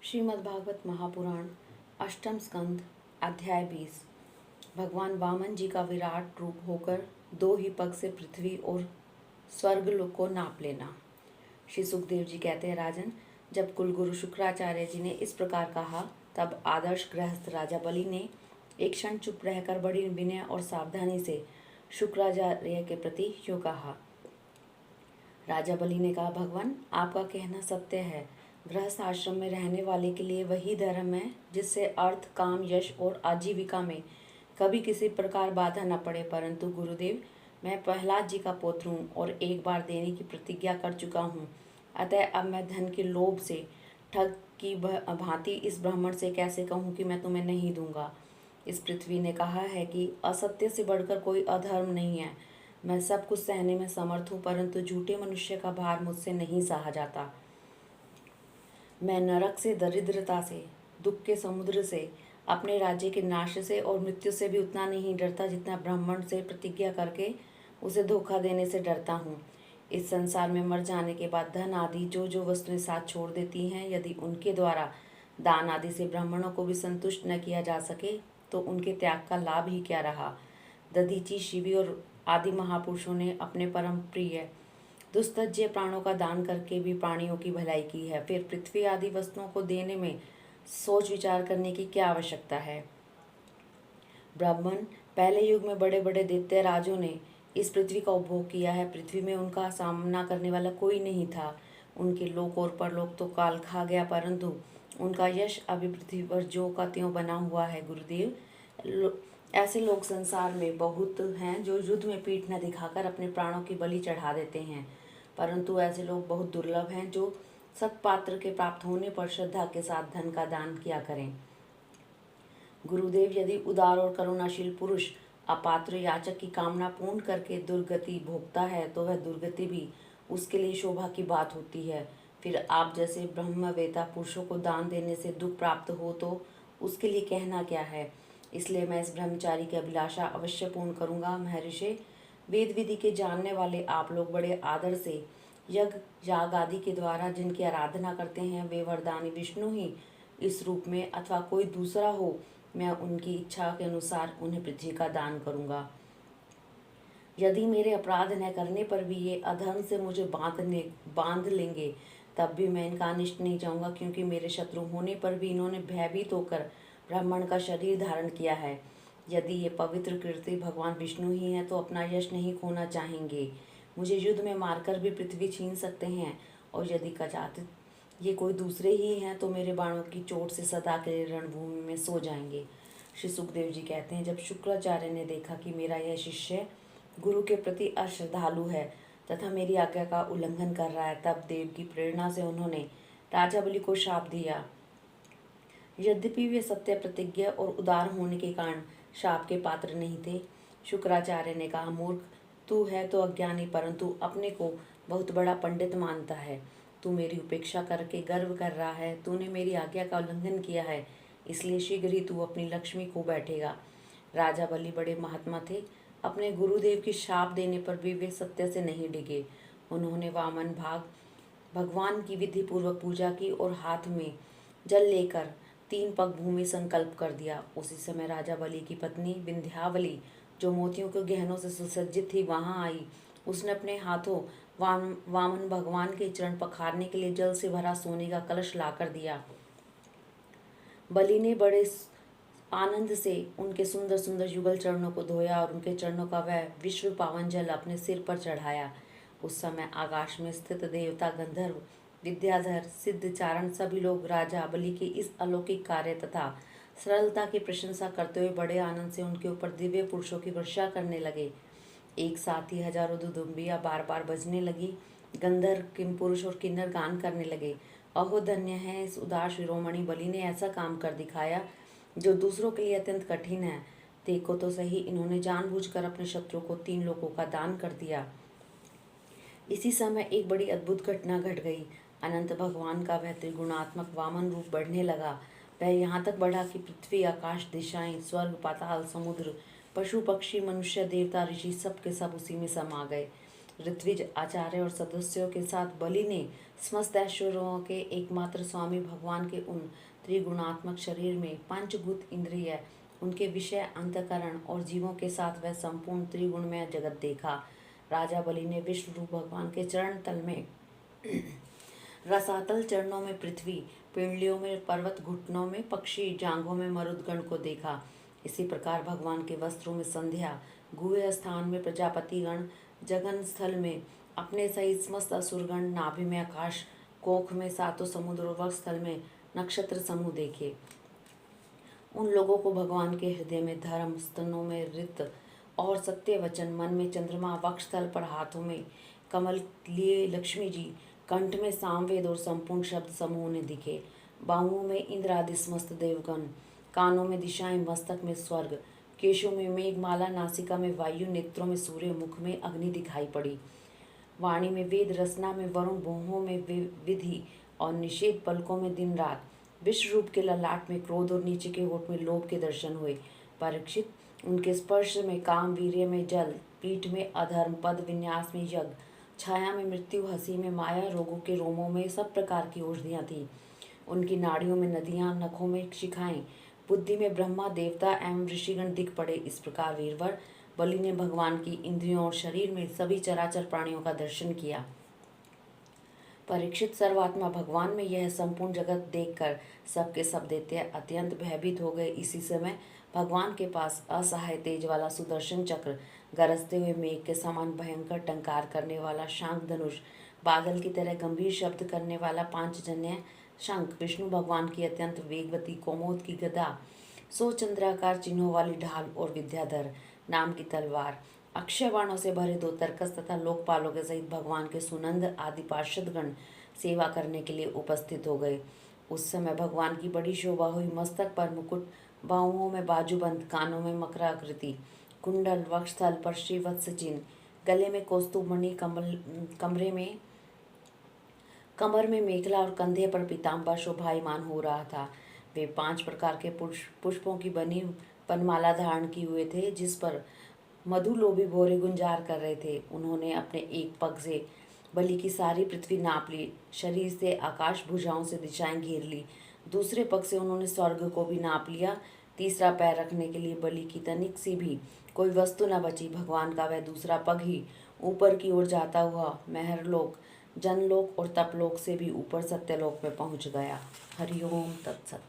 श्रीमद्भागवत महापुराण अष्टम स्कंद अध्याय 20। भगवान वामन जी का विराट रूप होकर दो ही पग से पृथ्वी और स्वर्ग लोक को नाप लेना। श्री सुखदेव जी कहते हैं, राजन, जब कुलगुरु शुक्राचार्य जी ने इस प्रकार कहा तब आदर्श गृहस्थ राजा बलि ने एक क्षण चुप रहकर बड़ी विनय और सावधानी से शुक्राचार्य के प्रति यूँ कहा। राजा बलि ने कहा, भगवान, आपका कहना सत्य है। गृहस्थ आश्रम में रहने वाले के लिए वही धर्म है जिससे अर्थ, काम, यश और आजीविका में कभी किसी प्रकार बाधा न पड़े। परंतु गुरुदेव, मैं प्रहलाद जी का पुत्र हूँ और एक बार देने की प्रतिज्ञा कर चुका हूँ। अतः अब मैं धन के लोभ से ठग की भांति इस ब्राह्मण से कैसे कहूँ कि मैं तुम्हें नहीं दूंगा। इस पृथ्वी ने कहा है कि असत्य से बढ़कर कोई अधर्म नहीं है। मैं सब कुछ सहने में समर्थ हूँ, परंतु झूठे मनुष्य का भार मुझसे नहीं सहा जाता। मैं नरक से, दरिद्रता से, दुख के समुद्र से, अपने राज्य के नाश से और मृत्यु से भी उतना नहीं डरता जितना ब्राह्मण से प्रतिज्ञा करके उसे धोखा देने से डरता हूँ। इस संसार में मर जाने के बाद धन आदि जो जो वस्तुएं साथ छोड़ देती हैं, यदि उनके द्वारा दान आदि से ब्राह्मणों को भी संतुष्ट न किया जा सके तो उनके त्याग का लाभ ही क्या रहा। दधीची, शिवी और आदि महापुरुषों ने अपने परम प्रिय दुस्तज्य प्राणों का दान करके भी प्राणियों की भलाई की है। फिर पृथ्वी आदि वस्तुओं को देने में सोच विचार करने की क्या आवश्यकता है। ब्राह्मण पहले युग में बड़े बड़े दैत्य राजों ने इस पृथ्वी का उपभोग किया है। पृथ्वी में उनका सामना करने वाला कोई नहीं था। उनके लोक और परलोक तो काल खा गया, परंतु उनका यश अभी पृथ्वी पर ज्यों का त्यों बना हुआ है। गुरुदेव, ऐसे लोग संसार में बहुत हैं जो युद्ध में पीठ न दिखाकर अपने प्राणों की बलि चढ़ा देते हैं, परंतु ऐसे लोग बहुत दुर्लभ हैं जो सत्पात्र के प्राप्त होने पर श्रद्धा के साथ धन का दान किया करें। गुरुदेव, यदि उदार और करुणाशील पुरुष अपात्र याचक की कामना पूर्ण करके दुर्गति भोगता है तो वह दुर्गति भी उसके लिए शोभा की बात होती है। फिर आप जैसे ब्रह्मवेता पुरुषों को दान देने से दुख प्राप्त हो तो उसके लिए कहना क्या है। इसलिए मैं इस ब्रह्मचारी की अभिलाषा अवश्य पूर्ण करूँगा। महर्षि, वेद विधि के जानने वाले आप लोग बड़े आदर से यज्ञ याग आदि के द्वारा जिनकी आराधना करते हैं, वे वरदानी विष्णु ही इस रूप में अथवा कोई दूसरा हो, मैं उनकी इच्छा के अनुसार उन्हें पृथ्वी का दान करूँगा। यदि मेरे अपराध न करने पर भी ये अधर्म से मुझे बांध लेंगे तब भी मैं इनका अनिष्ट नहीं चाहूँगा, क्योंकि मेरे शत्रु होने पर भी इन्होंने भयभीत होकर ब्राह्मण का शरीर धारण किया है। यदि ये पवित्र कीर्ति भगवान विष्णु ही हैं तो अपना यश नहीं खोना चाहेंगे। मुझे युद्ध में मारकर भी पृथ्वी छीन सकते हैं, और यदि कदाचित ये कोई दूसरे ही हैं तो मेरे बाणों की चोट से सदा के लिए रणभूमि में सो जाएंगे। श्री सुखदेव जी कहते हैं, जब शुक्राचार्य ने देखा कि मेरा यह शिष्य गुरु के प्रति अश्रद्धालु है तथा मेरी आज्ञा का उल्लंघन कर रहा है, तब देव की प्रेरणा से उन्होंने राजा बलि को शाप दिया। यद्यपि वे सत्य प्रतिज्ञा और उदार होने के कारण शाप के पात्र नहीं थे। शुक्राचार्य ने कहा, मूर्ख, तू है तो अज्ञानी, परंतु अपने को बहुत बड़ा पंडित मानता है। तू मेरी उपेक्षा करके गर्व कर रहा है। तूने मेरी आज्ञा का उल्लंघन किया है, इसलिए शीघ्र ही तू अपनी लक्ष्मी खो बैठेगा। राजा बलि बड़े महात्मा थे। अपने गुरुदेव की शाप देने पर भी वे सत्य से नहीं डिगे। उन्होंने वामन भगवान की विधि पूर्वक पूजा की और हाथ में जल लेकर 3 पग भूमि संकल्प कर दिया। उसी समय राजा बलि की पत्नी विंध्यावली, जो मोतियों के गहनों से सुसज्जित थी, वहां आई। उसने अपने हाथों वामन भगवान के चरण पखारने के लिए जल से भरा सोने का कलश लाकर दिया। बलि ने बड़े आनंद से उनके सुंदर सुंदर युगल चरणों को धोया और उनके चरणों का वह विश्व पावन जल अपने सिर पर चढ़ाया। उस समय आकाश में स्थित देवता, गंधर्व, विद्याधर, सिद्ध चारण सभी लोग राजा बलि के इस अलौकिक कार्य तथा सरलता की प्रशंसा करते हुए बड़े आनंद से उनके ऊपर दिव्य पुरुषों की वर्षा करने लगे। एक साथ ही हजारों दुदुम्बियाँ बार बार बजने लगी। गंधर्व, किम पुरुष और किन्नर गान करने लगे। अहो धन्य है इस उदार शिरोमणि बलि ने ऐसा काम कर दिखाया जो दूसरों के लिए अत्यंत कठिन है। देखो तो सही, इन्होंने जानबूझकर अपने शत्रु को 3 लोकों का दान कर दिया। इसी समय एक बड़ी अद्भुत घटना घट गई। अनंत भगवान का वह त्रिगुणात्मक वामन रूप बढ़ने लगा। वह यहाँ तक बढ़ा कि पृथ्वी, आकाश, दिशाएं, स्वर्ग, पाताल, समुद्र, पशु, पक्षी, मनुष्य, देवता, ऋषि सब के सब उसी में समा गए। ऋत्विज आचार्य और सदस्यों के साथ बलि ने समस्त ऐश्वर्यों के एकमात्र स्वामी भगवान के उन त्रिगुणात्मक शरीर में पंचभूत इंद्रिय, उनके विषय अंतकरण और जीवों के साथ वह संपूर्ण त्रिगुणमय जगत देखा। राजा बलि ने विश्व रूप भगवान के चरण तल में रसातल चरणों में पृथ्वी, पिंडलियों में पर्वत, घुटनों में पक्षी, जांघों में मरुदगण को देखा। इसी प्रकार भगवान के वस्त्रों में संध्या, गुहे स्थान में प्रजापतिगण, जगन स्थल में अपने सहित समस्त असुरगण, नाभि में आकाश, कोख में सातों समुद्र और वक्ष स्थल में नक्षत्र समूह देखे। उन लोगों को भगवान के हृदय में धर्म, स्तनों में ऋत और सत्य वचन, मन में चंद्रमा, वक्ष स्थल पर हाथों में कमल लिए लक्ष्मी जी, कंठ में सामवेद और संपूर्ण शब्द समूह ने दिखे। बाहुओं में इंद्र आदि समस्त देवगण, कानों में दिशाएं, मस्तक में स्वर्ग, केशों में मेघमाला, नासिका में वायु, नेत्रों में सूर्य, मुख में अग्नि दिखाई पड़ी। वाणी में वेद, रसना में वरुण, भौहों में विधि और निषेध, पलकों में दिन रात, विश्व रूप के ललाट में क्रोध और नीचे के होठ में लोभ के दर्शन हुए। परीक्षित, उनके स्पर्श में काम, वीर्य में जल, पीठ में अधर्म, पद विन्यास में यज्ञ, छाया में मृत्यु, हंसी में माया, रोगों के रोमों में सब प्रकार की औषधियाँ थीं। उनकी नाड़ियों में नदियाँ, नखों में शिखाएं, बुद्धि में ब्रह्मा, देवता एवं ऋषिगण दिख पड़े। इस प्रकार वीरवर बलि ने भगवान की इंद्रियों और शरीर में सभी चराचर प्राणियों का दर्शन किया। परीक्षित, सर्वात्मा भगवान में यह संपूर्ण जगत देखकर सबके सब दैत्य अत्यंत भयभीत हो गए। इसी समय भगवान के पास असहाय तेज वाला सुदर्शन चक्र, गरजते हुए मेघ के समान भयंकर टंकार करने वाला शांख धनुष, बादल की तरह गंभीर शब्द करने वाला पांचजन्य शंख, विष्णु भगवान की अत्यंत वेगवती कोमोद की गदा, 100 चंद्राकार चिन्हों वाली ढाल और विद्याधर नाम की तलवार, अक्षय बाणों से भरे 2 तरकस तथा लोकपालों के सहित भगवान के सुनंद आदि पार्षदगण सेवा करने के लिए उपस्थित हो गए। उस समय भगवान की बड़ी शोभा हुई। मस्तक पर मुकुट, बाहुओं में बाजूबंद, कानों में मकराकृति कुंडल, वक्षस्थल पर श्रीवत्स चिन्ह, गले में कौस्तुभ मणि, कमर में मेखला और कंधे पर पीताम्बर शोभायमान हो रहा था। वे 5 प्रकार के पुष्पों की बनी वनमाला धारण किए हुए थे, जिस पर मधुलोभी भौरे गुंजार कर रहे थे। उन्होंने अपने एक पग से बलि की सारी पृथ्वी नाप ली, शरीर से आकाश, भुजाओं से दिशाएं घेर ली। दूसरे पग से उन्होंने स्वर्ग को भी नाप लिया। तीसरा पैर रखने के लिए बलि की तनिक सी भी कोई वस्तु न बची। भगवान का वह दूसरा पग ही ऊपर की ओर जाता हुआ महरलोक, जनलोक और तपलोक से भी ऊपर सत्यलोक में पहुंच गया। हरिओम तत्सत।